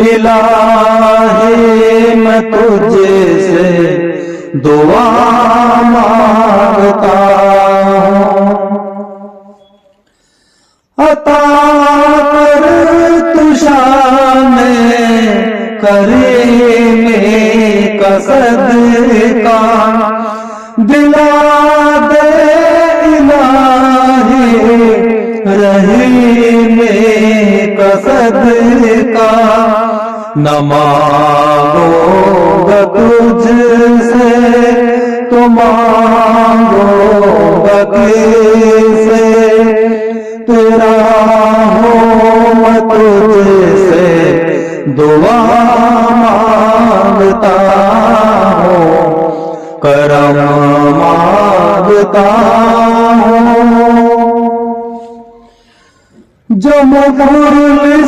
الہی میں تجھ سے دعا مانگتا ہوں، عطا کر تو شان کریم کا صدقہ، دلا دے الہی رحیم کا صدقہ، نہ مانگو گا تجھ سے تو مانگو گا کس سے، تیرا ہوں میں تجھ سے دعا مانگتا ہوں، کرم مانگتا ہوں، جو مغرور